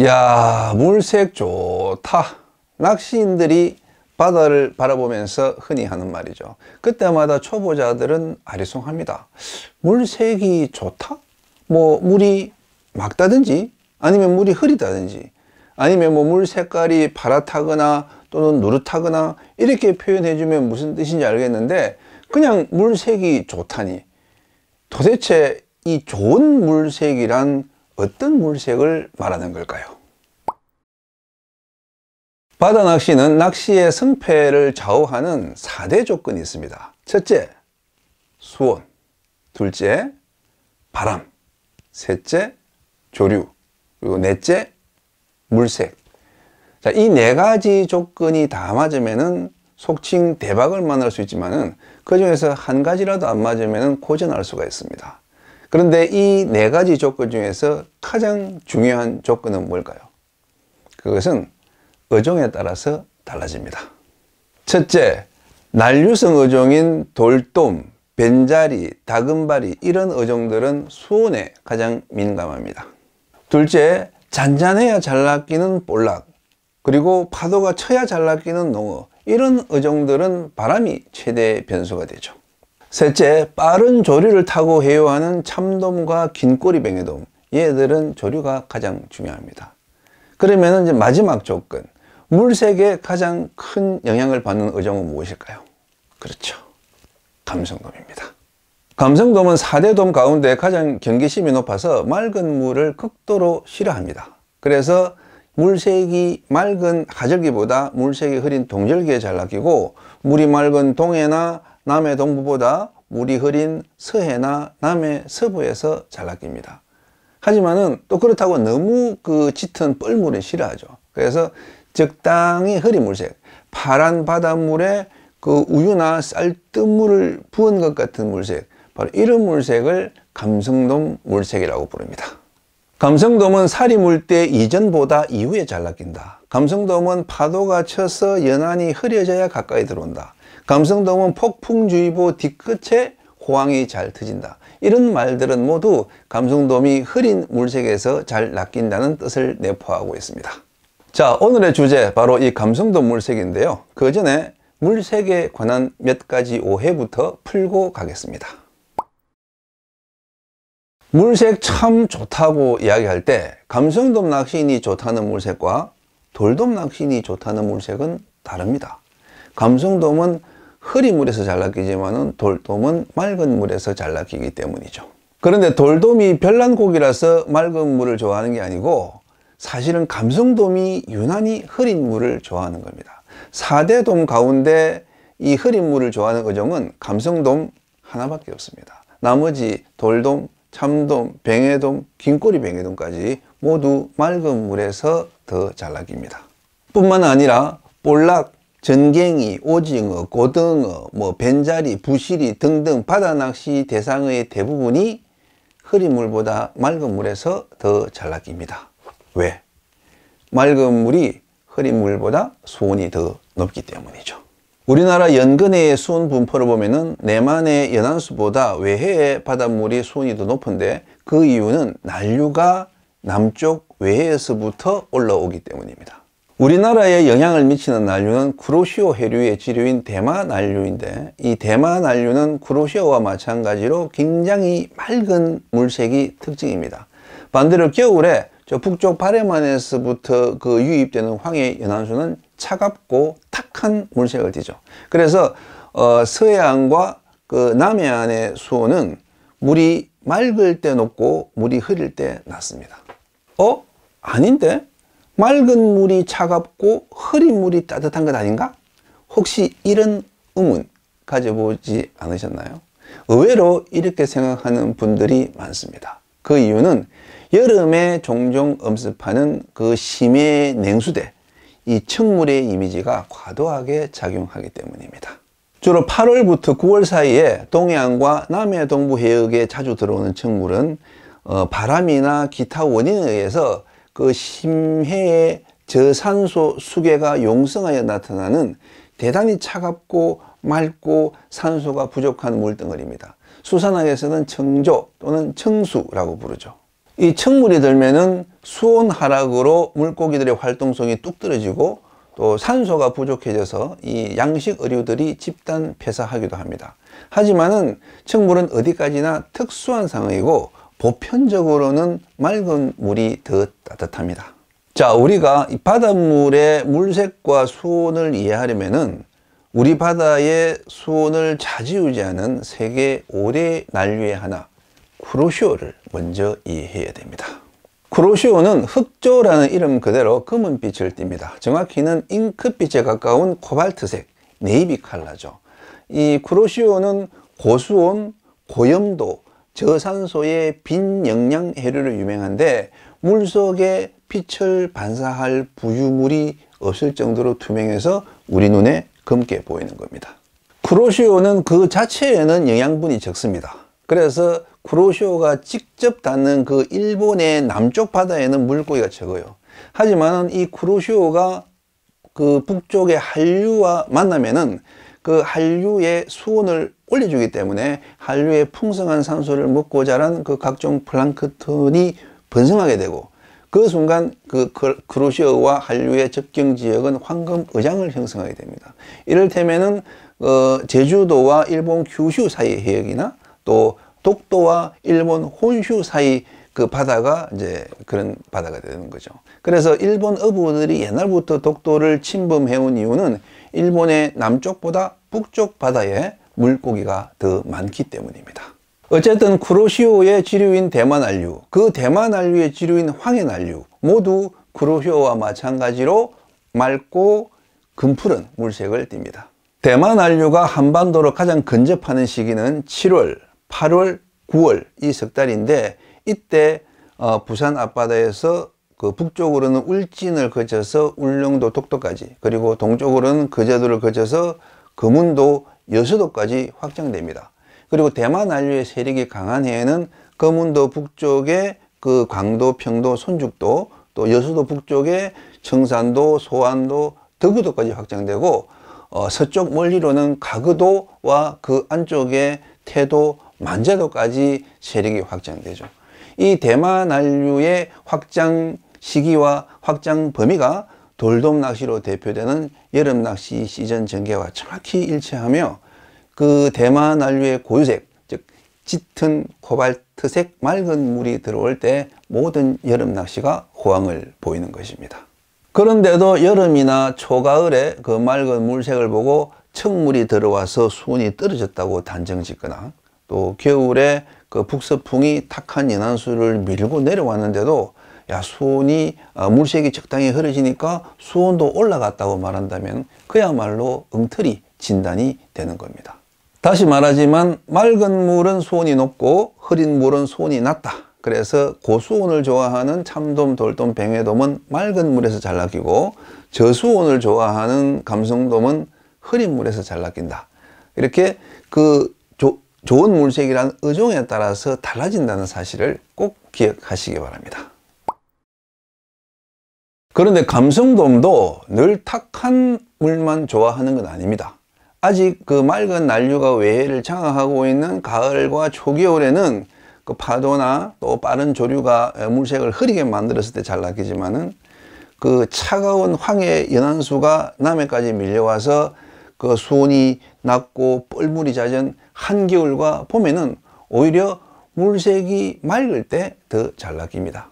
야, 물색 좋다. 낚시인들이 바다를 바라보면서 흔히 하는 말이죠. 그때마다 초보자들은 아리송합니다. 물색이 좋다? 뭐 물이 맑다든지 아니면 물이 흐리다든지 아니면 뭐 물 색깔이 파랗다거나 또는 누렇다거나 이렇게 표현해 주면 무슨 뜻인지 알겠는데, 그냥 물색이 좋다니 도대체 이 좋은 물색이란 어떤 물색을 말하는 걸까요? 바다 낚시는 낚시의 성패를 좌우하는 4대 조건이 있습니다. 첫째, 수온. 둘째, 바람. 셋째, 조류. 그리고 넷째, 물색. 자, 이 4가지 조건이 다 맞으면은 속칭 대박을 만날 수 있지만은 그 중에서 한 가지라도 안 맞으면은 고전할 수가 있습니다. 그런데 이 4가지 조건 중에서 가장 중요한 조건은 뭘까요? 그것은 어종에 따라서 달라집니다. 첫째, 난류성 어종인 돌돔, 벤자리, 다금바리 이런 어종들은 수온에 가장 민감합니다. 둘째, 잔잔해야 잘 낚이는 볼락, 그리고 파도가 쳐야 잘 낚이는 농어, 이런 어종들은 바람이 최대 변수가 되죠. 셋째, 빠른 조류를 타고 해요하는 참돔과 긴꼬리 뱅에돔, 얘들은 조류가 가장 중요합니다. 그러면 이제 마지막 조건, 물색에 가장 큰 영향을 받는 어종은 무엇일까요? 그렇죠, 감성돔입니다. 감성돔은 4대 돔 가운데 가장 경계심이 높아서 맑은 물을 극도로 싫어합니다. 그래서 물색이 맑은 하절기보다 물색이 흐린 동절기에 잘 낚이고, 물이 맑은 동해나 남해 동부보다 물이 흐린 서해나 남해 서부에서 잘 낚입니다. 하지만은 또 그렇다고 너무 짙은 뻘물은 싫어하죠. 그래서 적당히 흐린 물색, 파란 바닷물에 우유나 쌀뜨물을 부은 것 같은 물색, 바로 이런 물색을 감성돔 물색이라고 부릅니다. 감성돔은 살이 물 때 이전보다 이후에 잘 낚인다. 감성돔은 파도가 쳐서 연안이 흐려져야 가까이 들어온다. 감성돔은 폭풍주의보 뒤끝에 호황이 잘 터진다. 이런 말들은 모두 감성돔이 흐린 물색에서 잘 낚인다는 뜻을 내포하고 있습니다. 자, 오늘의 주제 바로 이 감성돔 물색인데요. 그 전에 물색에 관한 몇 가지 오해부터 풀고 가겠습니다. 물색 참 좋다고 이야기할 때 감성돔 낚시인이 좋다는 물색과 돌돔 낚시인이 좋다는 물색은 다릅니다. 감성돔은 흐린 물에서 잘 낚이지만 돌돔은 맑은 물에서 잘 낚이기 때문이죠. 그런데 돌돔이 별난 고기라서 맑은 물을 좋아하는 게 아니고, 사실은 감성돔이 유난히 흐린 물을 좋아하는 겁니다. 4대 돔 가운데 이 흐린 물을 좋아하는 어종은 감성돔 하나밖에 없습니다. 나머지 돌돔, 참돔, 뱅에돔, 긴꼬리 뱅에돔까지 모두 맑은 물에서 더 잘 낚입니다. 뿐만 아니라 볼락, 전갱이, 오징어, 고등어, 벤자리, 부시리 등등 바다 낚시 대상어의 대부분이 흐린 물보다 맑은 물에서 더 잘 낚입니다. 왜? 맑은 물이 흐린 물보다 수온이 더 높기 때문이죠. 우리나라 연근해의 수온 분포를 보면은 내만의 연안수보다 외해의 바닷물이 수온이 더 높은데, 그 이유는 난류가 남쪽 외해에서부터 올라오기 때문입니다. 우리나라에 영향을 미치는 난류는 쿠로시오 해류의 지류인 대마 난류인데, 이 대마 난류는 쿠로시오와 마찬가지로 굉장히 맑은 물색이 특징입니다. 반대로 겨울에 저 북쪽 바레만에서부터 유입되는 황해 연안수는 차갑고 탁한 물색을 띠죠. 그래서 서해안과 남해안의 수온은 물이 맑을 때 높고 물이 흐릴 때 낮습니다. 아닌데? 맑은 물이 차갑고 흐린 물이 따뜻한 것 아닌가? 혹시 이런 의문 가져보지 않으셨나요? 의외로 이렇게 생각하는 분들이 많습니다. 그 이유는 여름에 종종 엄습하는 심해 냉수대, 이 청물의 이미지가 과도하게 작용하기 때문입니다. 주로 8월부터 9월 사이에 동해안과 남해 동부 해역에 자주 들어오는 청물은 바람이나 기타 원인에 의해서 심해의 저산소 수계가 용성하여 나타나는 대단히 차갑고 맑고 산소가 부족한 물덩어리입니다. 수산학에서는 청조 또는 청수라고 부르죠. 이 청물이 들면은 수온 하락으로 물고기들의 활동성이 뚝 떨어지고 또 산소가 부족해져서 이 양식 어류들이 집단 폐사하기도 합니다. 하지만은 청물은 어디까지나 특수한 상황이고 보편적으로는 맑은 물이 더 따뜻합니다. 자, 우리가 이 바닷물의 물색과 수온을 이해하려면은 우리 바다의 수온을 좌지우지하는 세계 5대 난류의 하나, 쿠로시오를 먼저 이해해야 됩니다. 쿠로시오는 흑조라는 이름 그대로 검은빛을 띱니다. 정확히는 잉크빛에 가까운 코발트색, 네이비 컬러죠. 이 쿠로시오는 고수온, 고염도, 저산소의 빈영양 해류로 유명한데 물속에 빛을 반사할 부유물이 없을 정도로 투명해서 우리 눈에 검게 보이는 겁니다. 쿠로시오는 그 자체에는 영양분이 적습니다. 그래서 쿠로시오가 직접 닿는 그 일본의 남쪽 바다에는 물고기가 적어요. 하지만 이 쿠로시오가 그 북쪽의 한류와 만나면은 그 한류의 수온을 올려주기 때문에 한류의 풍성한 산소를 먹고 자란 그 각종 플랑크톤이 번성하게 되고 그 순간 그 쿠로시오와 한류의 접경 지역은 황금 의장을 형성하게 됩니다. 이를테면은 제주도와 일본 규슈 사이 해역이나 또 독도와 일본 혼슈 사이 그 바다가 이제 그런 바다가 되는 거죠. 그래서 일본 어부들이 옛날부터 독도를 침범해온 이유는 일본의 남쪽보다 북쪽 바다에 물고기가 더 많기 때문입니다. 어쨌든 쿠로시오의 지류인 대만한류, 그 대만한류의 지류인 황해난류 모두 쿠로시오와 마찬가지로 맑고 금푸른 물색을 띱니다. 대만한류가 한반도로 가장 근접하는 시기는 7월, 8월, 9월 이 석 달인데 이때 부산 앞바다에서 그 북쪽으로는 울진을 거쳐서 울릉도 독도까지 그리고 동쪽으로는 거제도를 거쳐서 거문도 여수도까지 확장됩니다. 그리고 대만한류의 세력이 강한 해에는 거문도 북쪽에 그 광도, 평도, 손죽도 또 여수도 북쪽에 청산도, 소안도, 덕우도까지 확장되고 서쪽 멀리로는 가그도와 그 안쪽에 태도, 만제도까지 세력이 확장되죠. 이 대만한류의 확장 시기와 확장 범위가 돌돔 낚시로 대표되는 여름 낚시 시즌 전개와 정확히 일치하며 그 대만한류의 고유색, 즉 짙은 코발트색 맑은 물이 들어올 때 모든 여름 낚시가 호황을 보이는 것입니다. 그런데도 여름이나 초가을에 그 맑은 물색을 보고 청물이 들어와서 수온이 떨어졌다고 단정 짓거나 또 겨울에 그 북서풍이 탁한 연안수를 밀고 내려왔는데도 야 수온이 물색이 적당히 흐려지니까 수온도 올라갔다고 말한다면 그야말로 엉터리 진단이 되는 겁니다. 다시 말하지만 맑은 물은 수온이 높고 흐린 물은 수온이 낮다. 그래서 고수온을 좋아하는 참돔, 돌돔, 뱅에돔은 맑은 물에서 잘 낚이고 저수온을 좋아하는 감성돔은 흐린 물에서 잘 낚인다. 이렇게 그 좋은 물색이란 어종에 따라서 달라진다는 사실을 꼭 기억하시기 바랍니다. 그런데 감성돔도 늘 탁한 물만 좋아하는 건 아닙니다. 아직 그 맑은 난류가 외해를 장악하고 있는 가을과 초겨울에는 그 파도나 또 빠른 조류가 물색을 흐리게 만들었을 때 잘 낚이지만은 그 차가운 황해 연안수가 남해까지 밀려와서 그 수온이 낮고 뻘물이 잦은 한겨울과 봄에는 오히려 물색이 맑을 때 더 잘 낚입니다.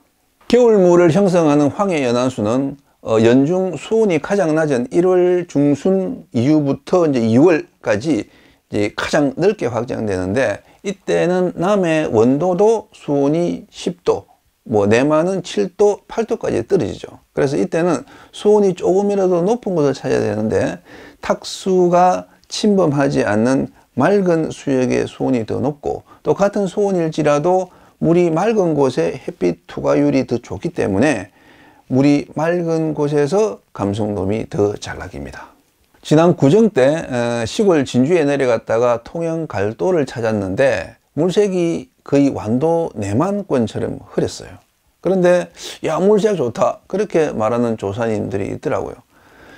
겨울물을 형성하는 황해 연안수는 연중 수온이 가장 낮은 1월 중순 이후부터 이제 2월까지 이제 가장 넓게 확장되는데 이때는 남해 원도도 수온이 10도, 뭐 내만은 7도, 8도까지 떨어지죠. 그래서 이때는 수온이 조금이라도 높은 곳을 찾아야 되는데 탁수가 침범하지 않는 맑은 수역의 수온이 더 높고 또 같은 수온일지라도 물이 맑은 곳에 햇빛 투과율이 더 좋기 때문에 물이 맑은 곳에서 감성돔이 더 잘 낚입니다. 지난 구정 때 시골 진주에 내려갔다가 통영 갈도를 찾았는데 물색이 거의 완도 내만권처럼 흐렸어요. 그런데 야 물색 좋다 그렇게 말하는 조사님들이 있더라고요.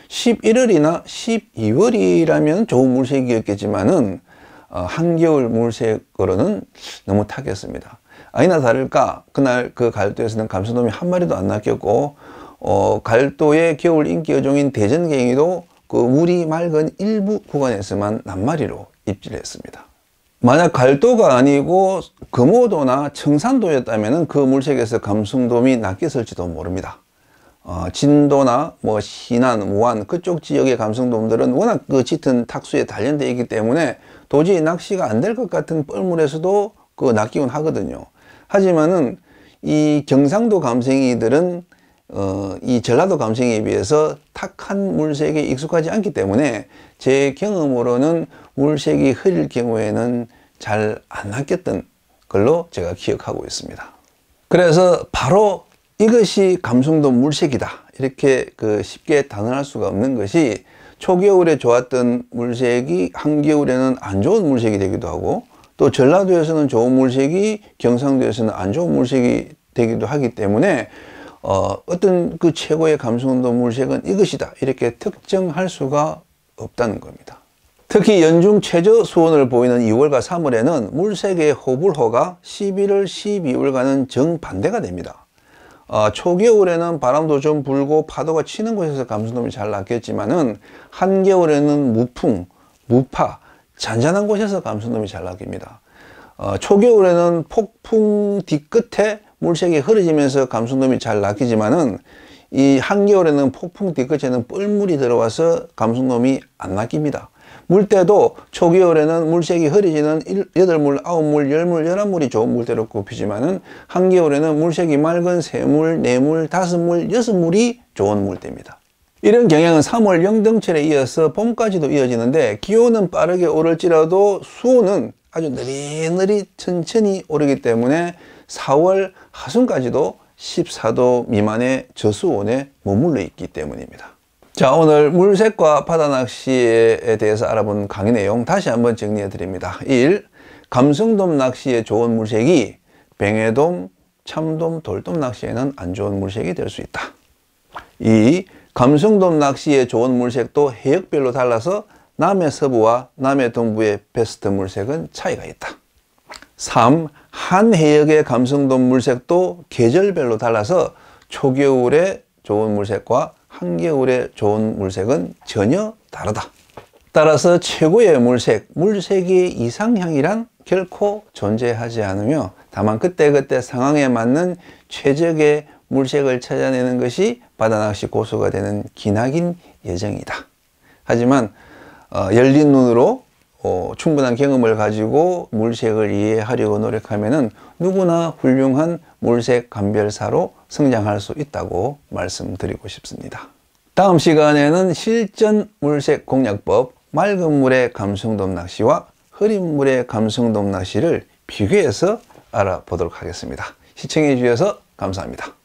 11월이나 12월이라면 좋은 물색이었겠지만은 한겨울 물색으로는 너무 탁했습니다. 아니나 다를까 그날 그 갈도에서는 감성돔이 한 마리도 안 낚였고 갈도의 겨울 인기 어종인 대전갱이도 그 물이 맑은 일부 구간에서만 낱마리로 입질했습니다. 만약 갈도가 아니고 금오도나 청산도였다면 그 물색에서 감성돔이 낚였을지도 모릅니다. 진도나 뭐 신안, 무안 그쪽 지역의 감성돔들은 워낙 그 짙은 탁수에 단련되어 있기 때문에 도저히 낚시가 안 될 것 같은 뻘물에서도 그 낚이곤 하거든요. 하지만은 이 경상도 감성이들은 이 전라도 감성에 비해서 탁한 물색에 익숙하지 않기 때문에 제 경험으로는 물색이 흐릴 경우에는 잘 안 낚였던 걸로 제가 기억하고 있습니다. 그래서 바로 이것이 감성돔 물색이다 이렇게 쉽게 단언할 수가 없는 것이 초겨울에 좋았던 물색이 한겨울에는 안 좋은 물색이 되기도 하고 또 전라도에서는 좋은 물색이 경상도에서는 안 좋은 물색이 되기도 하기 때문에 어떤 그 최고의 감성돔 물색은 이것이다 이렇게 특정할 수가 없다는 겁니다. 특히 연중 최저 수온을 보이는 2월과 3월에는 물색의 호불호가 11월, 12월과는 정반대가 됩니다. 초겨울에는 바람도 좀 불고 파도가 치는 곳에서 감성돔이 잘 낚였지만은 한겨울에는 무풍, 무파, 잔잔한 곳에서 감성돔이 잘 낚입니다. 초겨울에는 폭풍 뒤끝에 물색이 흐려지면서 감성돔이 잘 낚이지만은 이 한겨울에는 폭풍 뒤끝에는 뻘물이 들어와서 감성돔이 안 낚입니다. 물때도 초겨울에는 물색이 흐려지는 8물, 9물, 10물, 11물이 좋은 물때로 꼽히지만은 한겨울에는 물색이 맑은 3물, 4물, 5물, 6물이 좋은 물때입니다. 이런 경향은 3월 영등철에 이어서 봄까지도 이어지는데 기온은 빠르게 오를지라도 수온은 아주 느릿느릿 천천히 오르기 때문에 4월 하순까지도 14도 미만의 저수온에 머물러 있기 때문입니다. 자, 오늘 물색과 바다낚시에 대해서 알아본 강의 내용 다시 한번 정리해 드립니다. 1. 감성돔 낚시에 좋은 물색이 뱅에돔, 참돔, 돌돔 낚시에는 안 좋은 물색이 될 수 있다. 2. 감성돔 낚시에 좋은 물색도 해역별로 달라서 남해 서부와 남해 동부의 베스트 물색은 차이가 있다. 3. 한 해역의 감성돔 물색도 계절별로 달라서 초겨울에 좋은 물색과 한겨울에 좋은 물색은 전혀 다르다. 따라서 최고의 물색, 물색의 이상향이란 결코 존재하지 않으며 다만 그때그때 상황에 맞는 최적의 물색을 찾아내는 것이 바다낚시 고수가 되는 기나긴 여정이다. 하지만 열린 눈으로 충분한 경험을 가지고 물색을 이해하려고 노력하면 누구나 훌륭한 물색 감별사로 성장할 수 있다고 말씀드리고 싶습니다. 다음 시간에는 실전 물색 공략법, 맑은 물의 감성돔 낚시와 흐린 물의 감성돔 낚시를 비교해서 알아보도록 하겠습니다. 시청해 주셔서 감사합니다.